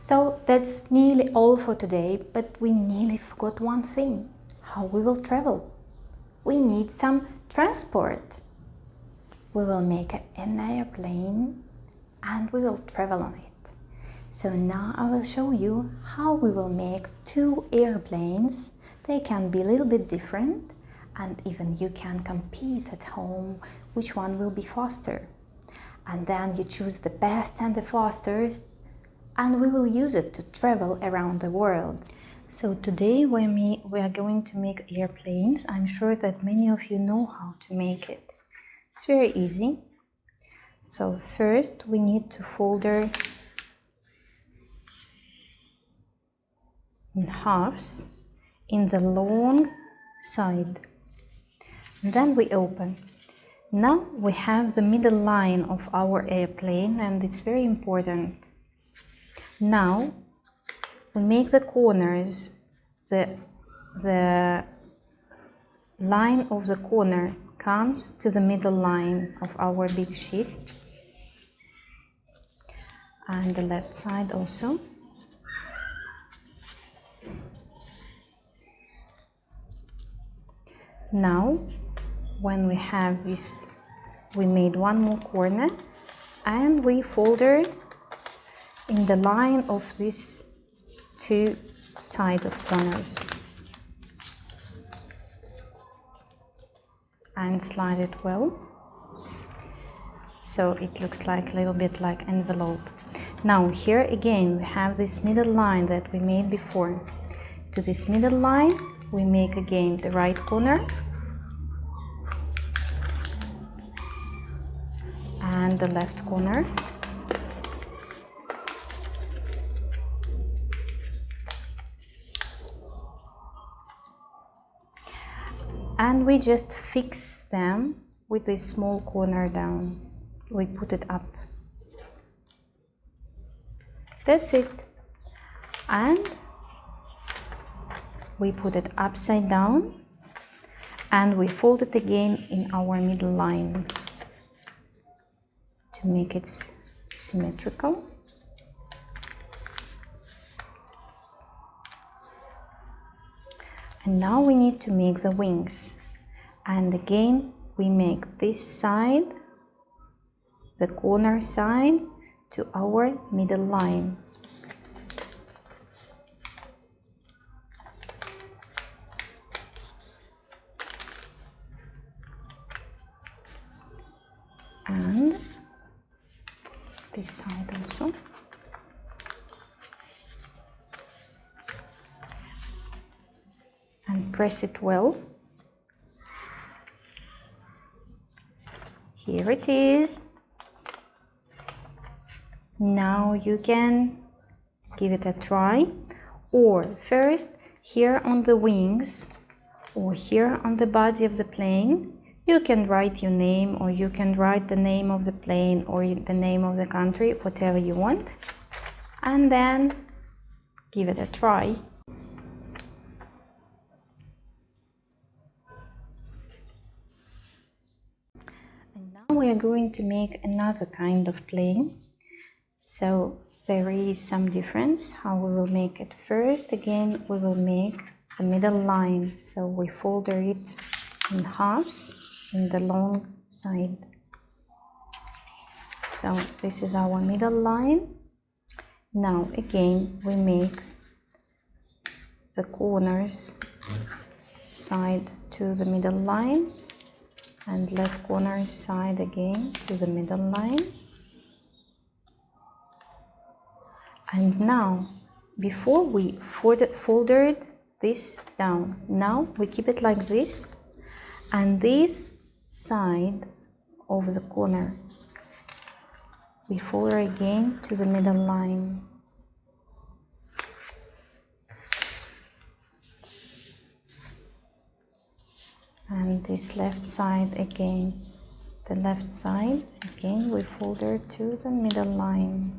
So that's nearly all for today, but we nearly forgot one thing: how we will travel. We need some transport. We will make an airplane and we will travel on it. So now I will show you how we will make two airplanes. They can be a little bit different, and even you can compete at home which one will be faster. And then you choose the best and the fastest, and we will use it to travel around the world. So today we are going to make airplanes. I'm sure that many of you know how to make it. It's very easy. So first we need to fold it in halves in the long side. And then we open. Now we have the middle line of our airplane, and it's very important. Now we make the corners, the line of the corner comes to the middle line of our big sheet, and the left side also. Now when we have this, we made one more corner and we fold it in the line of these two sides of corners and slide it well, so it looks like a little bit like envelope. Now here again we have this middle line that we made before. To this middle line we make again the right corner and the left corner. And we just fix them with this small corner down. We put it up. That's it. And we put it upside down and we fold it again in our middle line to make it symmetrical. And now we need to make the wings, and again we make this side, the corner side, to our middle line. And this side also. And press it well. Here it is. Now you can give it a try, or first here on the wings or here on the body of the plane you can write your name, or you can write the name of the plane or the name of the country, whatever you want, and then give it a try. We are going to make another kind of plane, so there is some difference how we will make it. First again we will make the middle line, so we fold it in halves in the long side. So this is our middle line. Now again we make the corners side to the middle line and left corner side again to the middle line. And now before we folded this down, now we keep it like this, and this side of the corner we fold again to the middle line. And this left side again, the left side again we fold it to the middle line.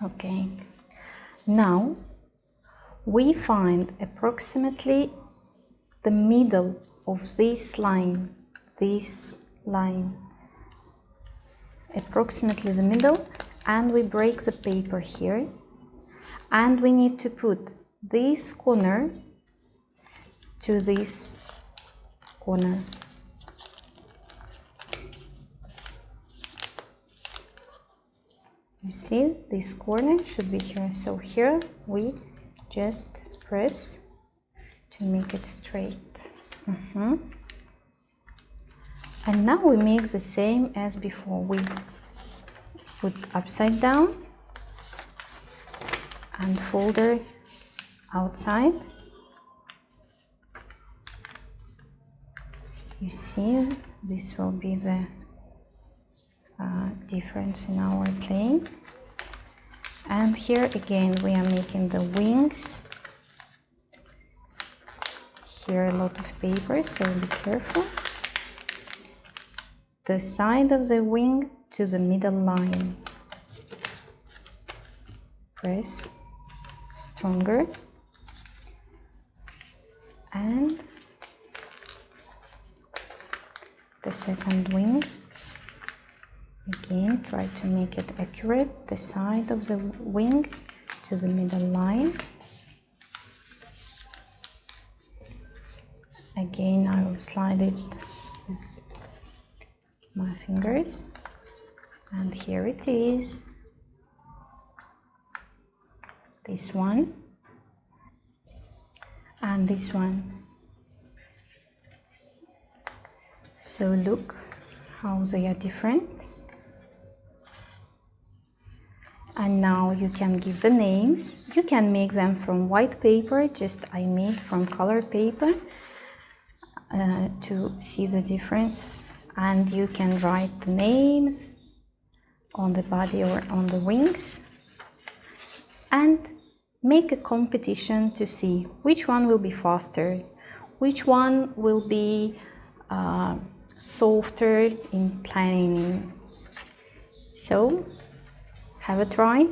Okay, now we find approximately the middle of this line, approximately the middle, and we break the paper here, and we need to put this corner to this corner. You see, this corner should be here, so here we just press to make it straight. And now we make the same as before. We put upside down and folder outside. You see, this will be the difference in our plane. And here again we are making the wings. Here a lot of paper, so be careful. The side of the wing to the middle line. Press stronger. And the second wing. Again, try to make it accurate. The side of the wing to the middle line. Again, I will slide it with my fingers, and here it is, this one and this one. So look how they are different. And now you can give the names. You can make them from white paper, just I made from colored paper to see the difference. And you can write the names on the body or on the wings and make a competition to see which one will be faster, which one will be softer in planning. So have a try.